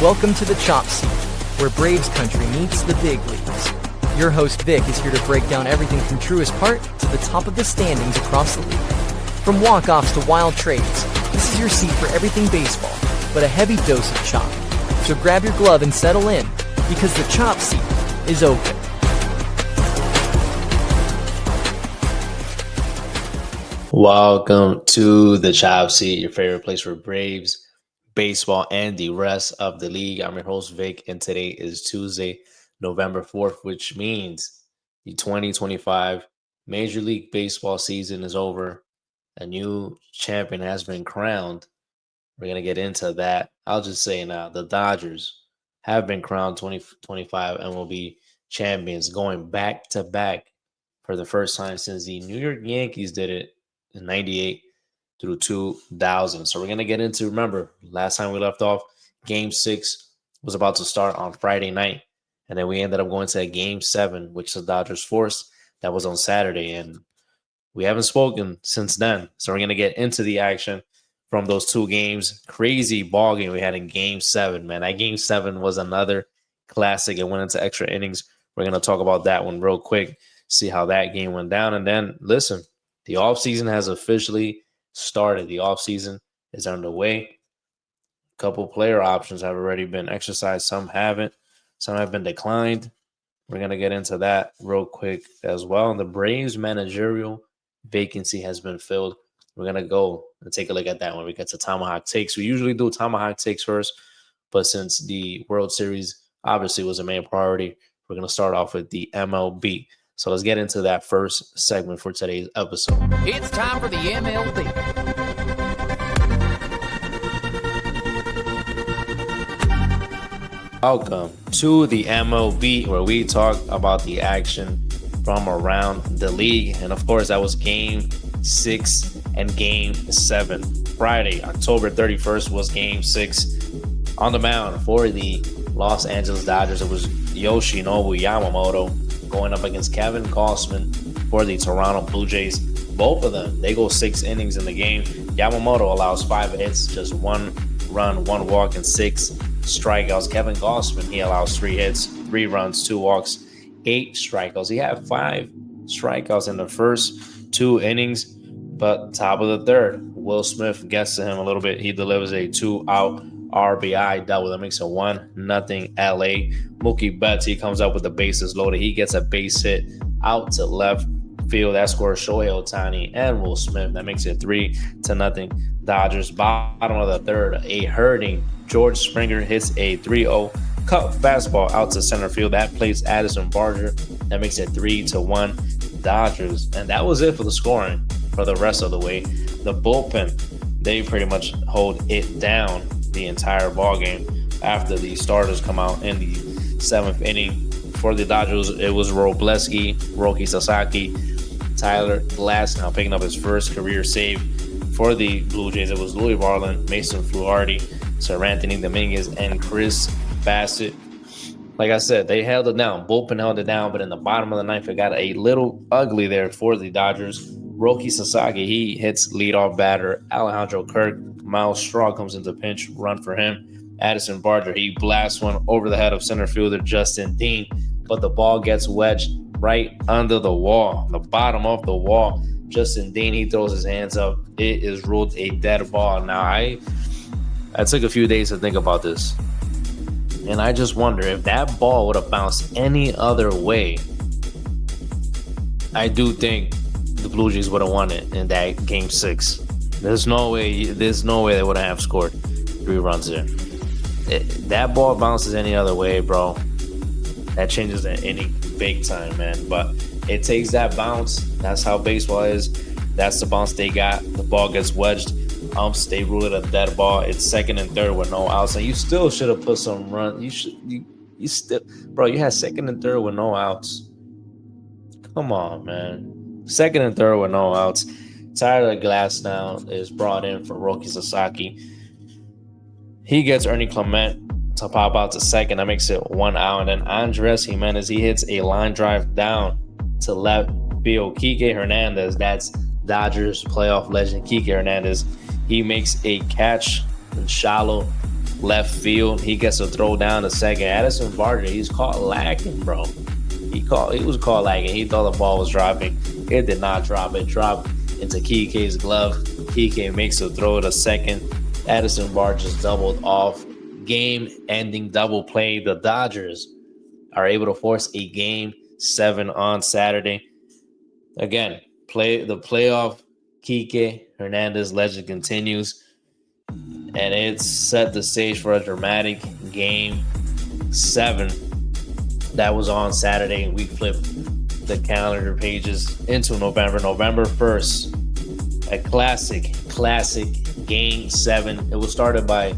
Welcome to the Chop Seat, where Braves country meets the big leagues. Your host Vic is here to break down everything from truest part to the top of the standings across the league. From walk-offs to wild trades, this is your seat for everything baseball, but a heavy dose of chop. So grab your glove and settle in, because the Chop Seat is open. Welcome to the Chop Seat, your favorite place for Braves, baseball, and the rest of the league. I'm your host, Vic, and today is Tuesday, November 4th, which means the 2025 Major League Baseball season is over. A new champion has been crowned. We're going to get into that. I'll just say now, the Dodgers have been crowned 2025 and will be champions going back to back for the first time since the New York Yankees did it in 98 through 2000. So we're going to get into, remember, last time we left off, Game 6 was about to start on Friday night. And then we ended up going to Game 7, which the Dodgers forced. That was on Saturday. And we haven't spoken since then. So we're going to get into the action from those two games. Crazy ball game we had in Game 7, man. That Game 7 was another classic. It went into extra innings. We're going to talk about that one real quick, see how that game went down. And then, listen, the offseason has officially started. The offseason is underway. A couple player options have already been exercised. Some haven't. Some have been declined. We're going to get into that real quick as well. And the Braves managerial vacancy has been filled. We're going to go and take a look at that when we get to Tomahawk Takes. We usually do Tomahawk Takes first, but since the World Series obviously was a main priority, we're going to start off with the MLB. So let's get into that first segment for today's episode. It's time for the MLB. Welcome to the MLB, where we talk about the action from around the league. And of course, that was Game 6 and Game 7. Friday, October 31st was Game 6. On the mound for the Los Angeles Dodgers, it was Yoshinobu Yamamoto going up against Kevin Gausman for the Toronto Blue Jays. Both of them, they go 6 innings in the game. Yamamoto allows 5 hits, just 1 run, 1 walk, and 6 strikeouts. Kevin Gausman, he allows 3 hits, 3 runs, 2 walks, 8 strikeouts. He had 5 strikeouts in the first 2 innings, but top of the third, Will Smith gets to him a little bit. He delivers a 2-out RBI double. That makes it 1-0 LA. Mookie Betts, he comes up with the bases loaded. He gets a base hit out to left field. That scores Shohei Ohtani and Will Smith. That makes it 3-0 Dodgers. Bottom of the third, a hurting George Springer hits a 3-0 cut fastball out to center field. That plays Addison Barger. That makes it 3-1 Dodgers. And that was it for the scoring for the rest of the way. The bullpen, they pretty much hold it down the entire ball game after the starters come out in the 7th inning. For the Dodgers, it was Roki Sasaki, Tyler Glasnow picking up his first career save. For the Blue Jays, it was Louis Varland, Mason Fluharty, Sir Anthony Dominguez, and Chris Bassett. Like I said, they held it down. Bullpen held it down, but in the bottom of the ninth, it got a little ugly there for the Dodgers. Roki Sasaki, he hits leadoff batter Alejandro Kirk. Miles Straw comes into pinch run for him. Addison Barger, he blasts one over the head of center fielder Justin Dean, but the ball gets wedged right under the wall, the bottom of the wall. Justin Dean, he throws his hands up. It is ruled a dead ball. Now, I took a few days to think about this, and I just wonder if that ball would have bounced any other way. I do think the Blue Jays would have won it in that Game 6. There's no way they would have scored 3 runs there. That ball bounces any other way, bro. That changes the inning big time, man. But it takes that bounce. That's how baseball is. That's the bounce they got. The ball gets wedged. They rule it a dead ball. It's 2nd and 3rd with no outs. And you still should have put some run. You still, bro. You had 2nd and 3rd with no outs. Come on, man. 2nd and 3rd with no outs. Tyler Glasnow is brought in for Roki Sasaki. He gets Ernie Clement to pop out to second. That makes it 1 out. And then Andres Jimenez, he hits a line drive down to left field. Kike Hernandez, that's Dodgers playoff legend Kike Hernandez. He makes a catch in shallow left field. He gets a throw down to second. Addison Barger, he's caught lagging, bro. He was caught lagging. He thought the ball was dropping. It did not drop. It dropped into Kike's glove. Kike makes a throw to second. Addison Barger just doubled off. Game-ending double play. The Dodgers are able to force a Game 7 on Saturday. Again, the playoff Kike Hernandez legend continues, and it's set the stage for a dramatic Game 7 that was on Saturday. We flipped the calendar pages into November 1st. A classic Game 7. It was started by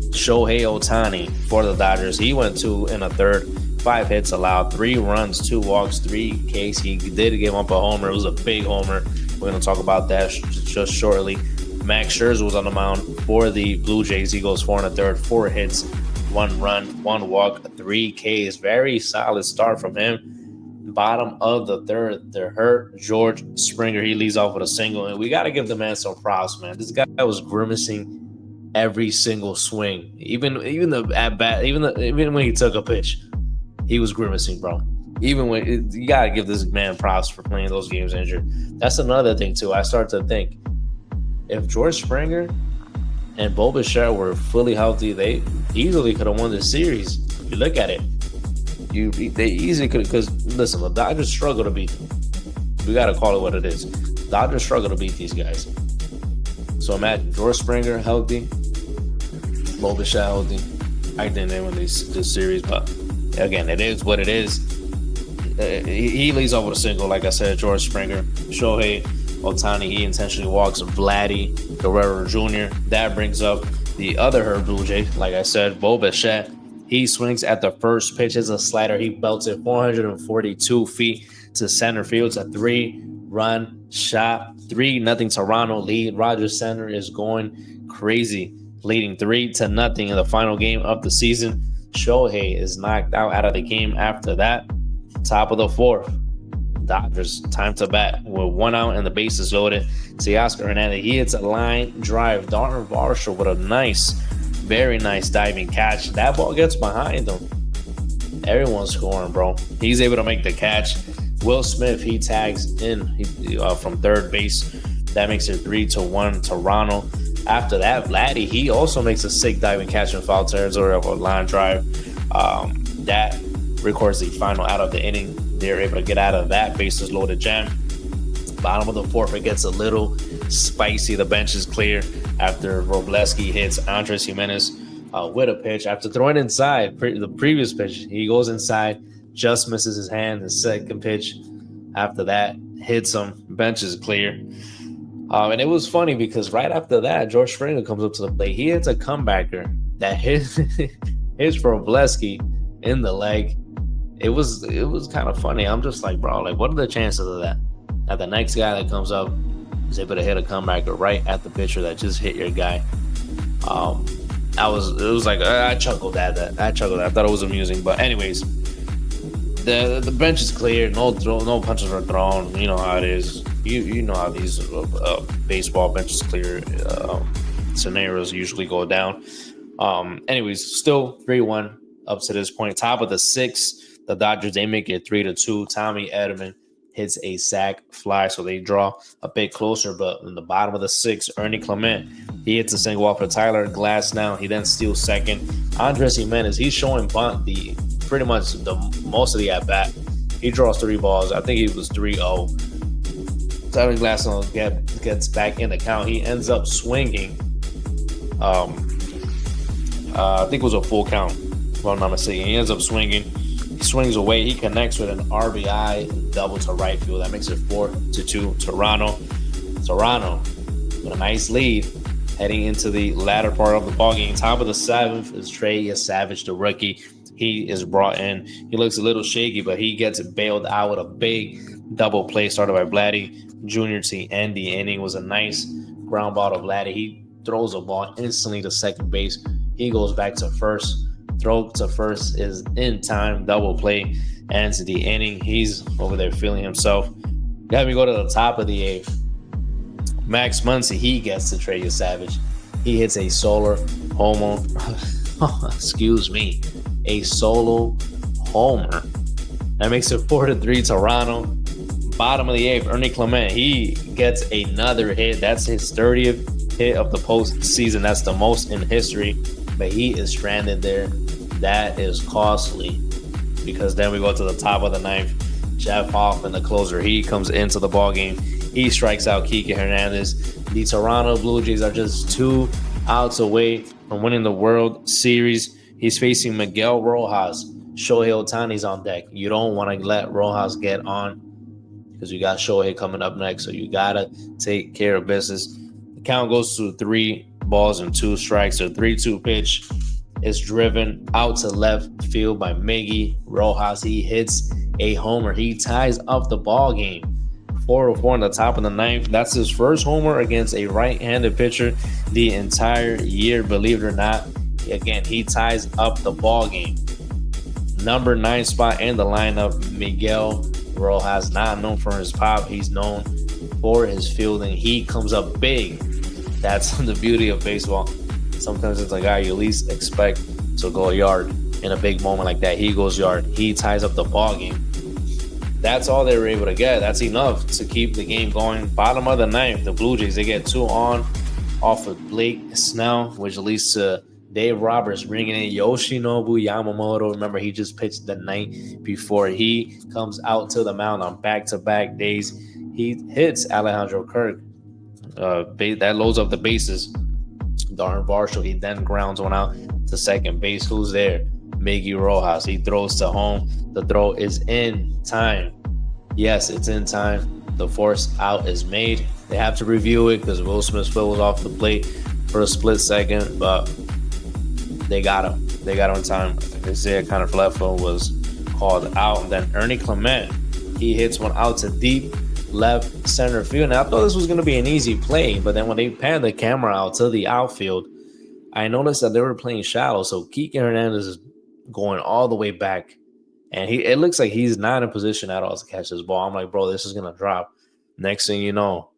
Shohei Ohtani for the Dodgers. He went 2 1/3, 5 hits allowed, 3 runs, 2 walks, 3 Ks. He did give up a homer. It was a big homer. We're going to talk about that just shortly. Max Scherzer was on the mound for the Blue Jays. He goes 4 1/3, 4 hits, 1 run, 1 walk, 3 Ks. Very solid start from him. Bottom of the third, they're hurt. George Springer, he leads off with a single, and we got to give the man some props, man. This guy was grimacing every single swing, even the at bat, even when he took a pitch, he was grimacing, bro. Even when you gotta give this man props for playing those games injured. That's another thing too. I start to think if George Springer and Bo Bichette were fully healthy, they easily could have won this series. If you look at it, they easily could. Because listen, the Dodgers struggle to beat them. We gotta call it what it is. Dodgers struggle to beat these guys. So imagine George Springer healthy, Bo Bichette healthy. I think they win this series, but again, it is what it is. He leads off with a single, like I said. George Springer, Shohei Ohtani, he intentionally walks Vladdy Guerrero Jr. That brings up the other Herb Blue Jay, like I said, Bo Bichette. He swings at the first pitch. It's a slider. He belts it 442 feet to center field. It's a 3-run shot. 3-0 Toronto lead. Rogers Center is going crazy, leading 3-0 in the final game of the season. Shohei is knocked out of the game after that. Top of the 4th. Dodgers, time to bat with 1 out and the bases loaded. Teoscar Hernandez, he hits a line drive. Darren Varsho with a very nice diving catch. That ball gets behind him. Everyone's scoring, bro. He's able to make the catch. Will Smith, he tags in from third base. That makes it 3-1 Toronto. After that, Vladdy, he also makes a sick diving catch in foul territory of a line drive. That records the final out of the inning. They're able to get out of that bases loaded jam. Bottom of the 4th, it gets a little spicy. The bench is clear after Robleski hits Andres Jimenez with a pitch. After throwing inside the previous pitch, he goes inside, just misses his hand. The second pitch after that hits him. Bench is clear. And it was funny because right after that, George Springer comes up to the plate. He hits a comebacker that hits Robleski in the leg. It was kind of funny. I'm just like, bro, like, what are the chances of that? That the next guy that comes up is able to hit a comebacker right at the pitcher that just hit your guy. I chuckled at that. I thought it was amusing. But anyways, the bench is clear. No punches are thrown. You know how it is. You know how these baseball benches clear scenarios usually go down. Anyways, still 3-1 up to this point. Top of the 6th, the Dodgers, they make it 3-2. Tommy Edman hits a sac fly, so they draw a bit closer. But in the bottom of the 6th, Ernie Clement, he hits a single off of Tyler Glasnow. He then steals second. Andres Jimenez, he's showing bunt pretty much the most of the at bat. He draws 3 balls. I think he was 3-0. Tyler Glasnow gets back in the count. He ends up swinging. I think it was a full count, if I'm not mistaken. He ends up swinging. He swings away. He connects with an RBI double to right field. That makes it 4-2 Toronto. Toronto with a nice lead heading into the latter part of the ballgame. Top of the 7th is Trey Savage, the rookie. He is brought in. He looks a little shaky, but he gets bailed out with a big double play started by Vladdy Jr. to end the inning. It was a nice ground ball to Vladdy. He throws a ball instantly to second base. He goes back to first. Throw to first is in time. Double play ends the inning. He's over there feeling himself. Got me go to the top of the 8th. Max Muncy, he gets to Trey Savage. He hits a solar homer. excuse me, a solo homer. That makes it 4-3 Toronto. Bottom of the 8th, Ernie Clement, he gets another hit. That's his 30th hit of the postseason. That's the most in history. But he is stranded there. That is costly, because then we go to the top of the 9th. Jeff Hoffman, the closer, he comes into the ball game. He strikes out Kike Hernandez. The Toronto Blue Jays are just 2 outs away from winning the World Series. He's facing Miguel Rojas. Shohei Ohtani's on deck. You don't want to let Rojas get on, because you got Shohei coming up next. So you got to take care of business. The count goes to 3 balls and 2 strikes. The 3-2 pitch is driven out to left field by Miggy Rojas. He hits a homer. He ties up the ball game. 4-4 in the top of the 9th. That's his first homer against a right-handed pitcher the entire year, believe it or not. Again, he ties up the ball game. Number 9 spot in the lineup, Miguel Rojas, not known for his pop. He's known for his fielding. He comes up big. That's the beauty of baseball. Sometimes it's a guy you least expect to go yard. In a big moment like that, he goes yard. He ties up the ball game. That's all they were able to get. That's enough to keep the game going. Bottom of the 9th, the Blue Jays, they get 2 on off of Blake Snell, which leads to Dave Roberts bringing in Yoshinobu Yamamoto. Remember, he just pitched the night before. He comes out to the mound on back-to-back days. He hits Alejandro Kirk. That loads up the bases. Darren Varsho, he then grounds one out to second base. Who's there? Miggy Rojas. He throws to home. The throw is in time. Yes, it's in time. The force out is made. They have to review it because Will Smith's foot was off the plate for a split second, but they got him. They got him in time. Isaiah Kiner-Falefa was called out. And then Ernie Clement, he hits one out to deep left center field. Now, I thought this was going to be an easy play, but then when they panned the camera out to the outfield, I noticed that they were playing shallow. So Kike Hernandez is going all the way back, and it looks like he's not in position at all to catch this ball. I'm like, bro, this is going to drop. Next thing you know,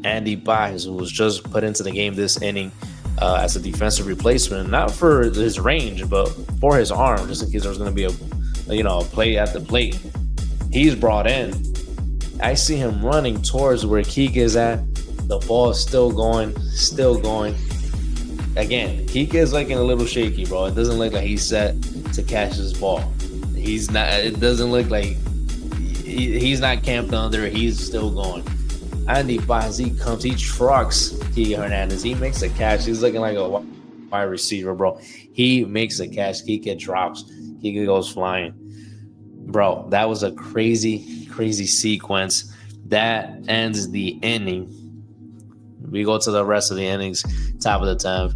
Andy Baez, who was just put into the game this inning as a defensive replacement, not for his range, but for his arm, just in case there was going to be a play at the plate. He's brought in. I see him running towards where Kike is at. The ball is still going. Again, Kike is looking a little shaky, bro. It doesn't look like he's set to catch this ball. He's not. It doesn't look like he's not camped under. He's still going. Andy Baez, he comes. He trucks Kike Hernandez. He makes a catch. He's looking like a wide receiver, bro. He makes a catch. Kike drops. Kike goes flying. Bro, that was a crazy sequence. That ends the inning. We go to the rest of the innings. Top of the 10th,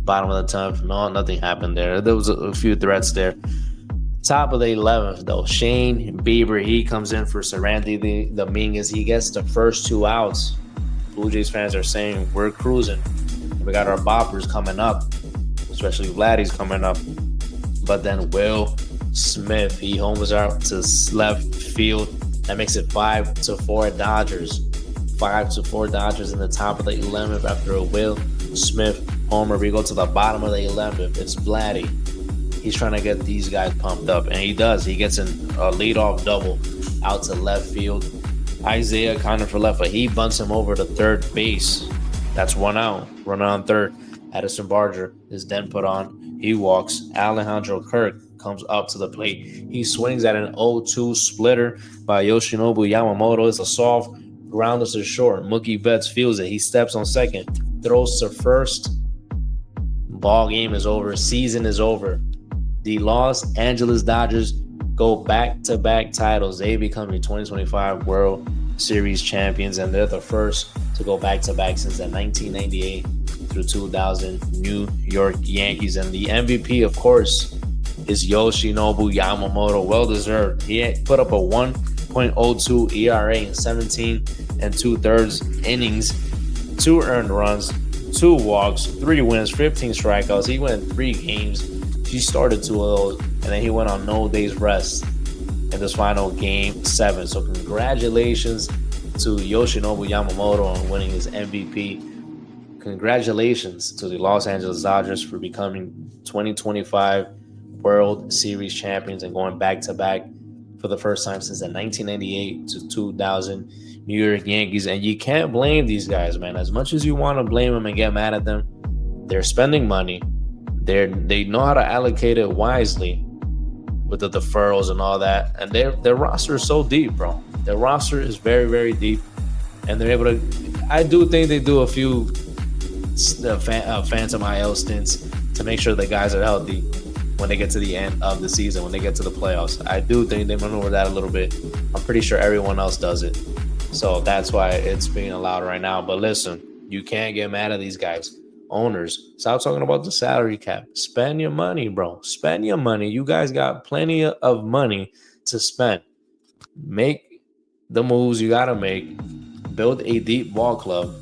bottom of the 10th. No, nothing happened there. There was a few threats there. Top of the 11th, though, Shane Bieber, he comes in for Serandy Dominguez. He gets the first 2 outs. Blue Jays fans are saying, we're cruising. We got our boppers coming up, especially Vladdy's coming up. But then Will Smith, he homers out to left field. That makes it 5-4 Dodgers. 5-4 Dodgers in the top of the 11th after a Will Smith homer. We go to the bottom of the 11th. It's Vladdy. He's trying to get these guys pumped up, and he does. He gets a leadoff double out to left field. Isaiah Kiner-Falefa, he bunts him over to third base. That's 1 out. Runner on third. Addison Barger is then put on. He walks. Alejandro Kirk comes up to the plate. He swings at an 0-2 splitter by Yoshinobu Yamamoto. It's a soft grounder to short. Mookie Betts feels it. He steps on second. Throws to first. Ball game is over. Season is over. The Los Angeles Dodgers go back-to-back titles. They become the 2025 World Series champions, and they're the first to go back-to-back since the 1998 through 2000 New York Yankees. And the MVP, of course, is Yoshinobu Yamamoto. Well-deserved. He had put up a 1.02 ERA in 17 2/3 innings, 2 earned runs, 2 walks, 3 wins, 15 strikeouts. He went 3 games. He started 2 of those, and then he went on no days rest in this final game 7. So congratulations to Yoshinobu Yamamoto on winning his MVP. congratulations to the Los Angeles Dodgers for becoming 2025 World Series champions and going back to back for the first time since the 1998 to 2000 New York Yankees. And you can't blame these guys, man. As much as you want to blame them and get mad at them, they're spending money. They know how to allocate it wisely with the deferrals and all that. And their roster is so deep, bro. Their roster is very, very deep. And they're able to, I do think they do a few phantom IL stints to make sure the guys are healthy when they get to the end of the season, when they get to the playoffs. I do think they maneuver that a little bit. I'm pretty sure everyone else does it. So that's why it's being allowed right now. But listen, you can't get mad at these guys. Owners, stop talking about the salary cap. Spend your money, bro. Spend your money. You guys got plenty of money to spend. Make the moves you got to make. Build a deep ball club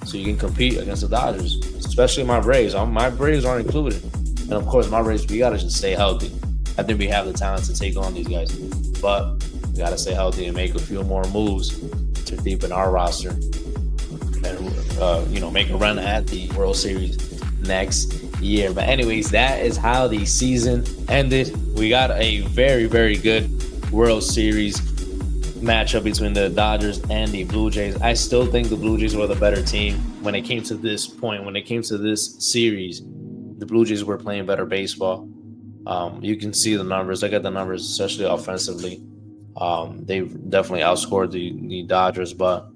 so you can compete against the Dodgers, especially my Braves. My Braves aren't included. And, of course, my Braves, we got to just stay healthy. I think we have the talent to take on these guys. But we got to stay healthy and make a few more moves to deepen our roster and, make a run at the World Series next year. But anyways, that is how the season ended. We got a very, very good World Series matchup between the Dodgers and the Blue Jays. I still think the Blue Jays were the better team when it came to this point. When it came to this series, the Blue Jays were playing better baseball. You can see the numbers. Look at the numbers, especially offensively. They've definitely outscored the Dodgers, but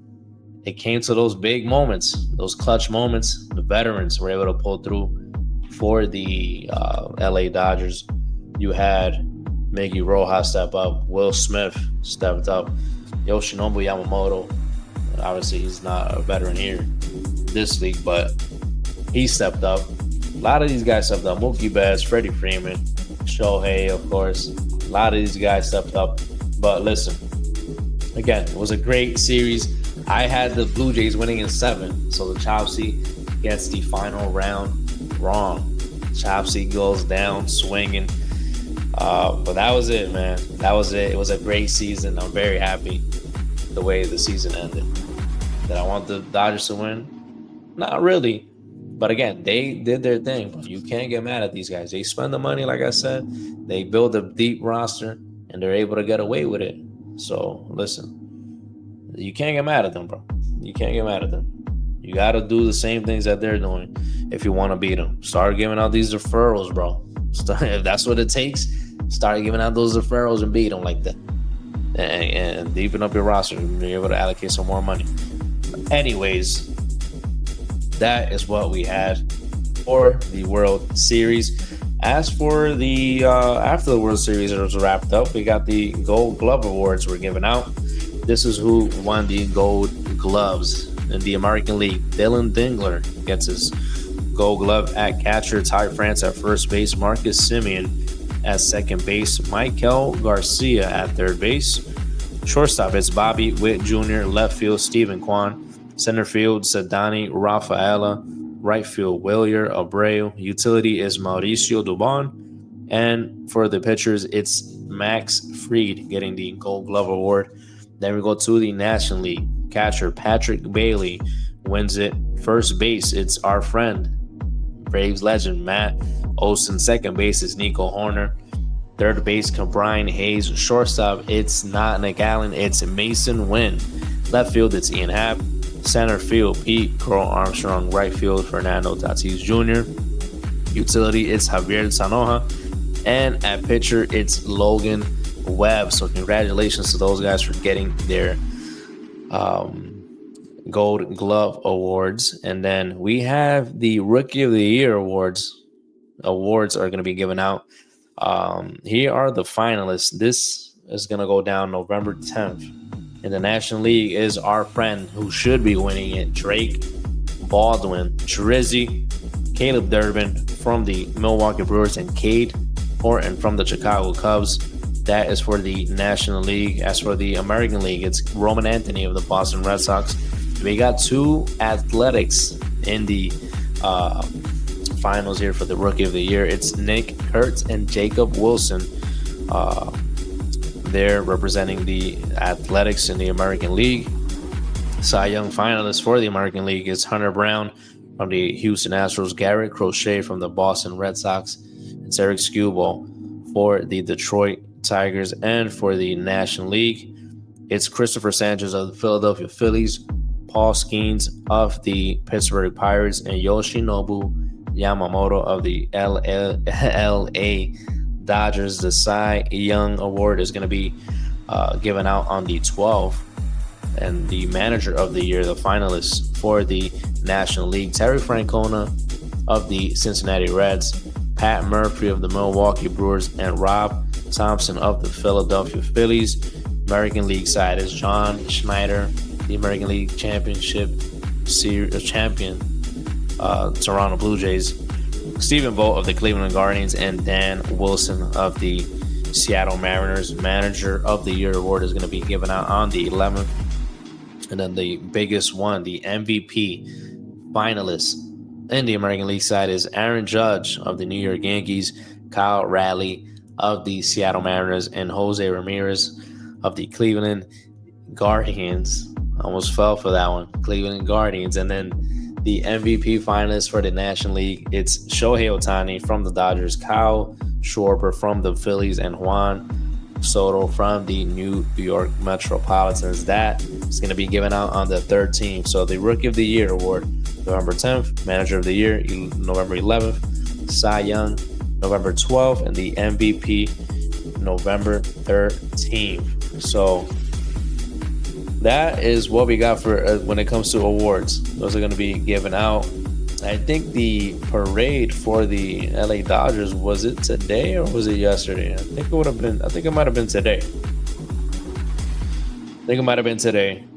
it came to those big moments, those clutch moments. The veterans were able to pull through for the LA Dodgers. You had Miggy Rojas step up. Will Smith stepped up. Yoshinobu Yamamoto. Obviously, he's not a veteran here this league, but he stepped up. A lot of these guys stepped up. Mookie Betts, Freddie Freeman, Shohei, of course. A lot of these guys stepped up. But listen, again, it was a great series. I had the Blue Jays winning in 7, so the Chopsy gets the final round wrong. Chopsy goes down swinging. But that was it, man. That was it. It was a great season. I'm very happy the way the season ended. Did I want the Dodgers to win? Not really. But again, they did their thing. But you can't get mad at these guys. They spend the money, like I said. They build a deep roster, and they're able to get away with it. So, listen. You can't get mad at them, bro. You can't get mad at them. You got to do the same things that they're doing if you want to beat them. Start giving out these deferrals, bro. If that's what it takes, start giving out those deferrals and beat them like that. And deepen up your roster and be able to allocate some more money. Anyways, that is what we had for the World Series. As for the after the World Series was wrapped up, we got the Gold Glove Awards were given out. This is who won the Gold Gloves in the American League. Dylan Dingler gets his Gold Glove at catcher. Ty France at first base. Marcus Simeon at second base. Michael Garcia at third base. Shortstop is Bobby Witt Jr. Left field, Stephen Kwan. Center field, Sadani Rafaela. Right field, Wilyer Abreu. Utility is Mauricio Dubon. And for the pitchers, it's Max Fried getting the Gold Glove Award. Then we go to the National League. Catcher Patrick Bailey wins it. First base, it's our friend, Braves legend Matt Olson. Second base is Nico Horner. Third base, Brian Hayes. Shortstop, it's not Nick Allen, it's Mason Wynn. Left field, it's Ian Happ. Center field, Pete Crow Armstrong. Right field, Fernando Tatis Jr. Utility, it's Javier Sanoja. And at pitcher, it's Logan Webb. So congratulations to those guys for getting their Gold Glove Awards. And then we have the Rookie of the Year awards. Awards are going to be given out. Here are the finalists. This is going to go down November 10th. In the National League is our friend who should be winning it, Drake Baldwin, Drizzy, Caleb Durbin from the Milwaukee Brewers, and Cade Horton from the Chicago Cubs. That is for the National League. As for the American League, it's Roman Anthony of the Boston Red Sox. We got two Athletics in the finals here for the Rookie of the Year. It's Nick Kurtz and Jacob Wilson. They're representing the Athletics in the American League. Cy Young finalists for the American League is Hunter Brown, from the Houston Astros, Garrett Crochet from the Boston Red Sox, and Eric Skubal for the Detroit Tigers. And for the National League, it's Christopher Sanchez of the Philadelphia Phillies, Paul Skeens of the Pittsburgh Pirates, and Yoshinobu Yamamoto of the LA Dodgers. The Cy Young Award is going to be given out on the 12th. And the Manager of the Year, the finalists for the National League, Terry Francona of the Cincinnati Reds, Pat Murphy of the Milwaukee Brewers, and Rob Thompson of the Philadelphia Phillies. American League side is John Schneider, the American League Championship champion, Toronto Blue Jays, Stephen Vogt of the Cleveland Guardians, and Dan Wilson of the Seattle Mariners. Manager of the Year award is going to be given out on the 11th. And then the biggest one, the MVP finalist in the American League side is Aaron Judge of the New York Yankees, Kyle Raleigh of the Seattle Mariners, and Jose Ramirez of the Cleveland Guardians. I almost fell for that one. Cleveland Guardians. And then the MVP finalists for the National League, it's Shohei Ohtani from the Dodgers, Kyle Schwarber from the Phillies, and Juan Soto from the New York Metropolitans. That is going to be given out on the 13th. So the Rookie of the Year award, November 10th, Manager of the Year, November 11th, Cy Young, November 12th, and the MVP, November 13th. So that is what we got for when it comes to awards. Those are going to be given out. I think the parade for the LA Dodgers, was it today or was it yesterday? I think it might have been today.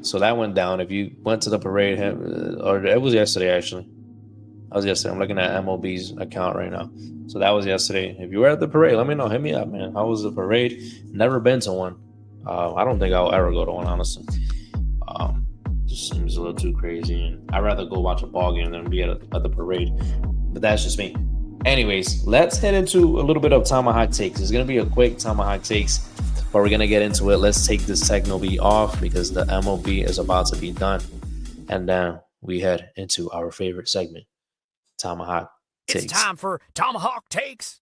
So that went down. If you went to the parade, or it was yesterday actually. I'm looking at MLB's account right now. So that was yesterday. If you were at the parade, let me know. Hit me up, man. How was the parade? Never been to one. I don't think I'll ever go to one, honestly. Just seems a little too crazy, and I'd rather go watch a ball game than be at the parade. But that's just me. Anyways, let's head into a little bit of Tomahawk Takes. It's going to be a quick Tomahawk Takes, but we're going to get into it. Let's take this techno beat off because the MLB is about to be done. And then we head into our favorite segment, Tomahawk Takes. It's time for Tomahawk Takes.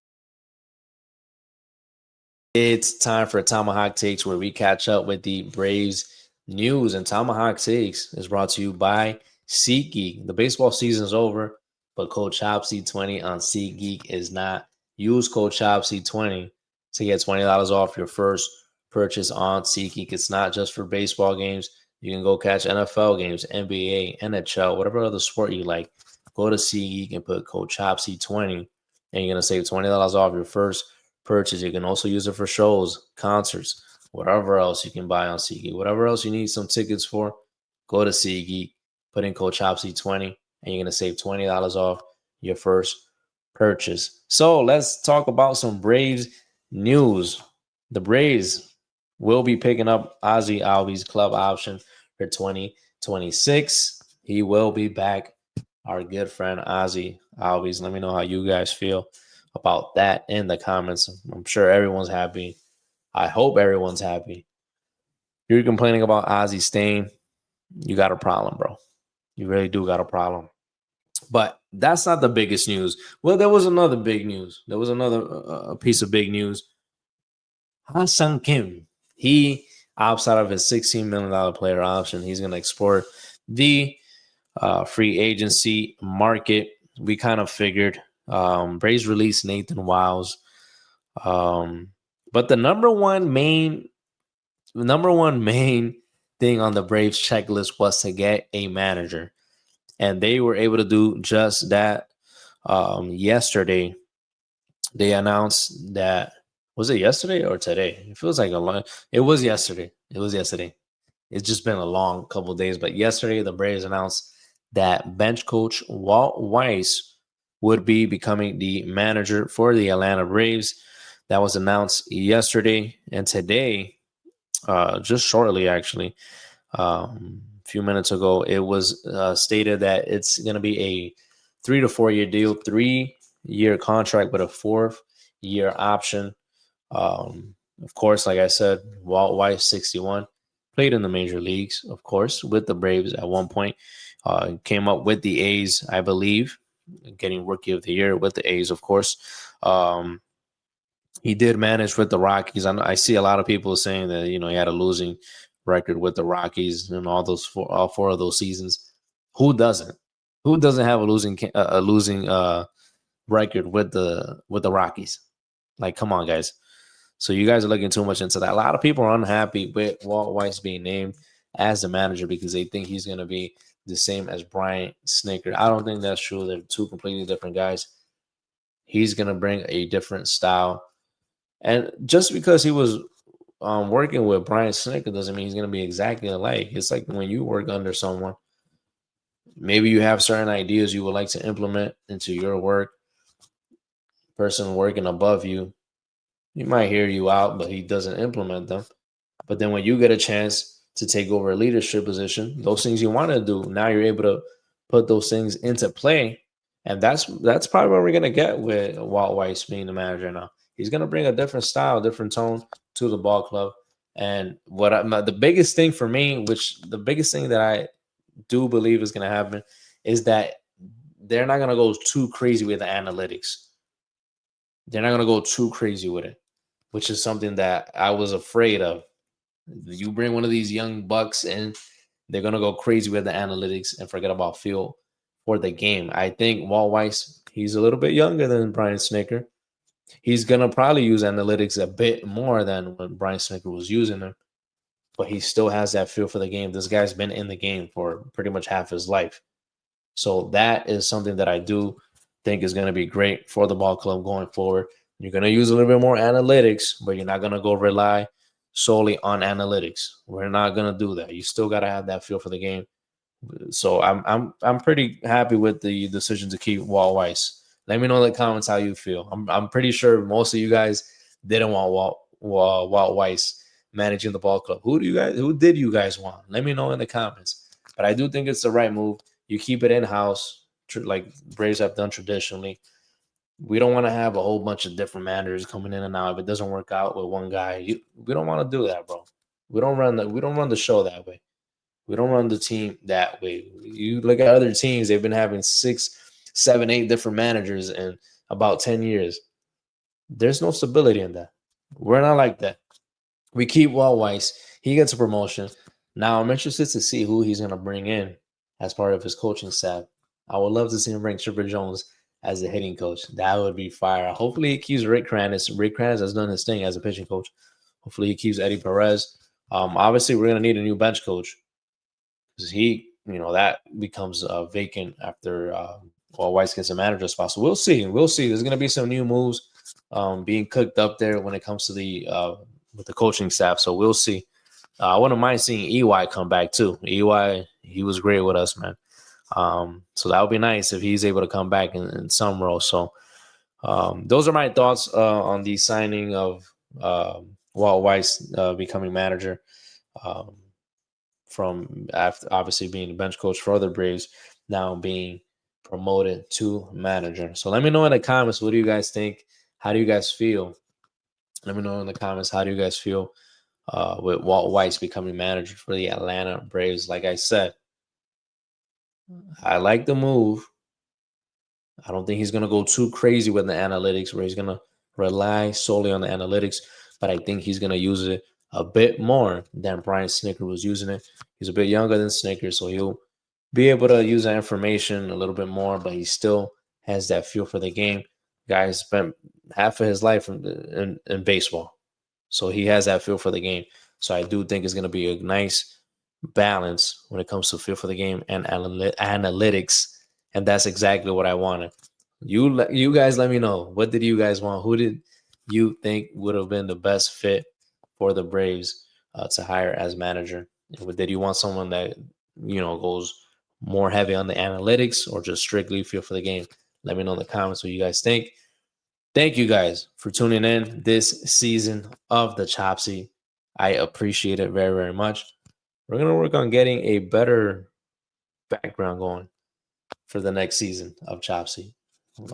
It's time for Tomahawk Takes, where we catch up with the Braves news. And Tomahawk Takes is brought to you by SeatGeek. The baseball season is over, but code CHOPSY20 on SeatGeek is not. Use code CHOPSY20 to get $20 off your first purchase on SeatGeek. It's not just for baseball games. You can go catch NFL games, NBA, NHL, whatever other sport you like. Go to SeatGeek and put code CHOPSY20, and you're going to save $20 off your first purchase. You can also use it for shows, concerts, whatever else you can buy on SeatGeek. Whatever else you need some tickets for, go to SeatGeek, put in code CHOPSY20, and you're going to save $20 off your first purchase. So let's talk about some Braves news. The Braves will be picking up Ozzie Albies' club option for 2026. He will be back. Our good friend Ozzie Albies. Let me know how you guys feel about that in the comments. I'm sure everyone's happy. I hope everyone's happy. If you're complaining about Ozzie staying, you got a problem, bro. You really do got a problem. But that's not the biggest news. Well, there was another big news. There was another piece of big news. Ha-Seong Kim, he opts out of his $16 million player option. He's going to explore the free agency market. We kind of figured. Braves released Nathan Wiles. But the number one main thing on the Braves checklist was to get a manager. And they were able to do just that. Yesterday, they announced that, was it yesterday or today? It feels like it was yesterday. It's just been a long couple of days. But yesterday, the Braves announced that bench coach Walt Weiss would be becoming the manager for the Atlanta Braves. That was announced yesterday. And today, just shortly actually, a few minutes ago, it was stated that it's going to be a 3 to 4 year deal, 3-year contract with a 4th-year option. Of course, like I said, Walt Weiss, 61, played in the major leagues, of course, with the Braves at one point. Came up with the A's, I believe, getting Rookie of the Year with the A's, of course. He did manage with the Rockies. I see a lot of people saying that he had a losing record with the Rockies and all four of those seasons. Who doesn't? Who doesn't have a losing record with the Rockies? Like, come on, guys. So you guys are looking too much into that. A lot of people are unhappy with Walt Weiss being named as the manager because they think he's going to be the same as Brian Snitker. I don't think that's true. They're two completely different guys. He's going to bring a different style. And just because he was working with Brian Snitker doesn't mean he's going to be exactly alike. It's like when you work under someone, maybe you have certain ideas you would like to implement into your work. Person working above you, he might hear you out, but he doesn't implement them. But then when you get a chance to take over a leadership position, those things you want to do, now you're able to put those things into play. And that's probably what we're going to get with Walt Weiss being the manager now. He's going to bring a different style, different tone to the ball club. And the biggest thing for me, the biggest thing that I do believe is going to happen is that they're not going to go too crazy with the analytics. They're not going to go too crazy with it, which is something that I was afraid of. You bring one of these young bucks in, they're going to go crazy with the analytics and forget about feel for the game. I think Walt Weiss, he's a little bit younger than Brian Snitker. He's going to probably use analytics a bit more than when Brian Snitker was using them, but he still has that feel for the game. This guy's been in the game for pretty much half his life. So that is something that I do think is going to be great for the ball club going forward. You're going to use a little bit more analytics, but you're not going to go rely solely on analytics. We're not going to do that. You still got to have that feel for the game. So I'm pretty happy with the decision to keep Walt Weiss. Let me know in the comments how you feel. I'm pretty sure most of you guys didn't want Walt Weiss managing the ball club. Who did you guys want? Let me know in the comments. But I do think it's the right move. You keep it in-house, like Braves have done traditionally. We don't want to have a whole bunch of different managers coming in and out. If it doesn't work out with one guy, we don't want to do that, bro. We don't run the show that way. We don't run the team that way. You look at other teams; they've been having 6, 7, 8 different managers in about 10 years. There's no stability in that. We're not like that. We keep Walt Weiss. He gets a promotion. Now I'm interested to see who he's going to bring in as part of his coaching staff. I would love to see him bring Chipper Jones as the hitting coach. That would be fire. Hopefully he keeps Rick Kranitz. Rick Kranitz has done his thing as a pitching coach. Hopefully he keeps Eddie Perez. Obviously we're going to need a new bench coach because that becomes vacant after Weiss gets a manager spot. So we'll see. There's going to be some new moves being cooked up there when it comes to with the coaching staff. So we'll see. I wouldn't mind seeing EY come back too. EY, he was great with us, man. So that would be nice if he's able to come back in some role. So those are my thoughts on the signing of Walt Weiss becoming manager from after obviously being the bench coach for the Braves, now being promoted to manager. So let me know in the comments, what do you guys think? How do you guys feel? Let me know in the comments, how do you guys feel with Walt Weiss becoming manager for the Atlanta Braves? Like I said, I like the move. I don't think he's going to go too crazy with the analytics where he's going to rely solely on the analytics, but I think he's going to use it a bit more than Brian Snitker was using it. He's a bit younger than Snitker, so he'll be able to use that information a little bit more, but he still has that feel for the game. Guy spent half of his life in baseball, so he has that feel for the game. So I do think it's going to be a nice balance when it comes to feel for the game and analytics, and that's exactly what I wanted. You guys let me know, what did you guys want? Who did you think would have been the best fit for the Braves to hire as manager? Did you want someone that goes more heavy on the analytics or just strictly feel for the game? Let me know in the comments what you guys think. Thank you guys for tuning in this season of the Chopsy. I appreciate it very, very much. We're going to work on getting a better background going for the next season of Chopsy.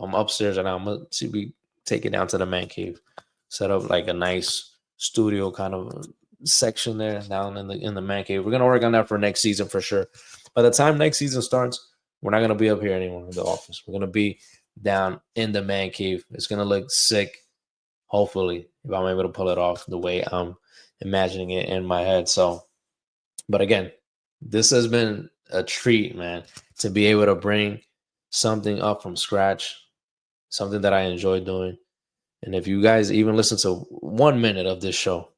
I'm upstairs and I'm going to be taking it down to the man cave. Set up like a nice studio kind of section there down in the man cave. We're going to work on that for next season for sure. by the time next season starts, we're not gonna be up here anymore in the office. We're gonna be down in the man cave. It's gonna look sick. Hopefully, if I'm able to pull it off the way I'm imagining it in my head. So, but again, this has been a treat, man, to be able to bring something up from scratch, something that I enjoy doing. And if you guys even listen to 1 minute of this show,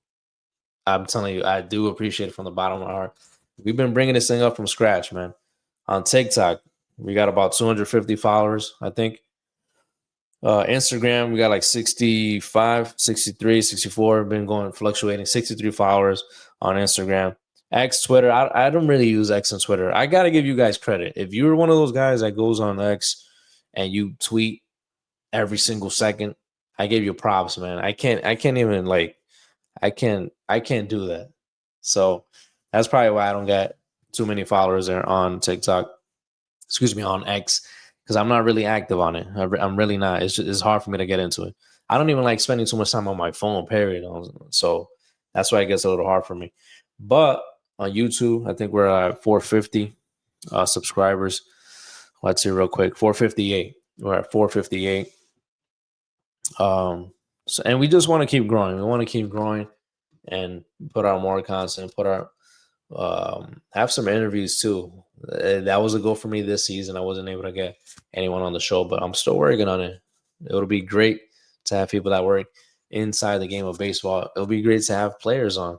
I'm telling you, I do appreciate it from the bottom of my heart. We've been bringing this thing up from scratch, man. On TikTok, we got about 250 followers, I think. Instagram, we got like 65, 63, 64. Been going fluctuating. 63 followers on Instagram. X, Twitter. I don't really use X and Twitter. I got to give you guys credit. If you're one of those guys that goes on X and you tweet every single second, I give you props, man. I can't even I can't do that. So that's probably why I don't get too many followers there on TikTok. Excuse me, on X, because I'm not really active on it. I'm really not. It's hard for me to get into it. I don't even like spending too much time on my phone, period. So that's why it gets a little hard for me. But on YouTube, I think we're at 450 subscribers. Let's see real quick. 458. We're at 458. So, and we just want to keep growing. We want to keep growing and put out more content, have some interviews too. That was a goal for me this season. I wasn't able to get anyone on the show, but I'm still working on it. It'll be great to have people that work inside the game of baseball. It'll be great to have players on.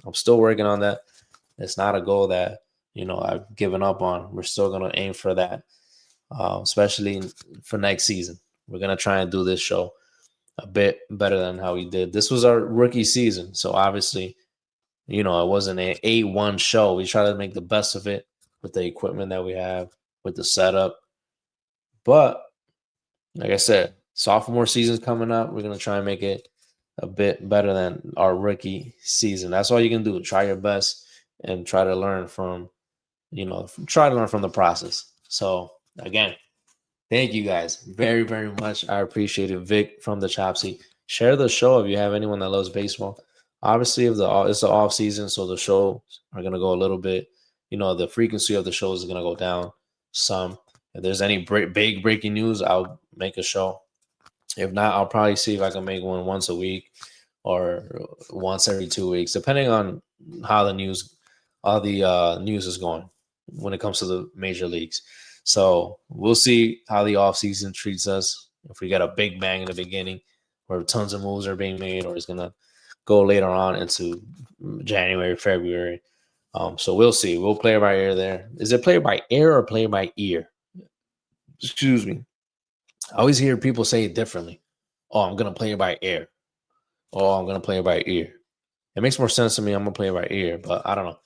I'm still working on that. It's not a goal that, I've given up on. We're still going to aim for that, especially for next season. We're going to try and do this show a bit better than how we did. This was our rookie season, so obviously, it wasn't an A1 show. We try to make the best of it with the equipment that we have, with the setup. But like I said, sophomore season's coming up. We're going to try and make it a bit better than our rookie season. That's all you can do. Try your best and try to learn from the process. So again, thank you guys very, very much. I appreciate it. Vic from the Chop Seat. Share the show if you have anyone that loves baseball. Obviously, it's the off season, so the shows are gonna go a little bit. The frequency of the shows is gonna go down some. If there's any big breaking news, I'll make a show. If not, I'll probably see if I can make one once a week or once every 2 weeks, depending on how the news is going when it comes to the major leagues. So we'll see how the offseason treats us. If we get a big bang in the beginning where tons of moves are being made, or it's going to go later on into January, February. So we'll see. We'll play it by ear there. Is it play it by ear or play it by ear? Excuse me. I always hear people say it differently. Oh, I'm going to play it by ear. Oh, I'm going to play it by ear. It makes more sense to me. I'm going to play it by ear, but I don't know.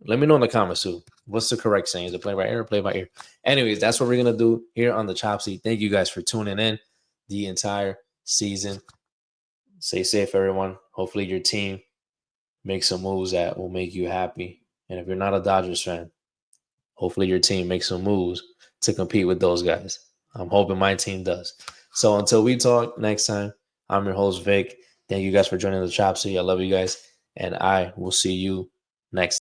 Let me know in the comments too. What's the correct saying? Is it play by ear or play by ear? Anyways, that's what we're going to do here on the Chop Seat. Thank you guys for tuning in the entire season. Stay safe, everyone. Hopefully your team makes some moves that will make you happy. And if you're not a Dodgers fan, hopefully your team makes some moves to compete with those guys. I'm hoping my team does. So until we talk next time, I'm your host, Vic. Thank you guys for joining the Chop Seat. I love you guys. And I will see you next time.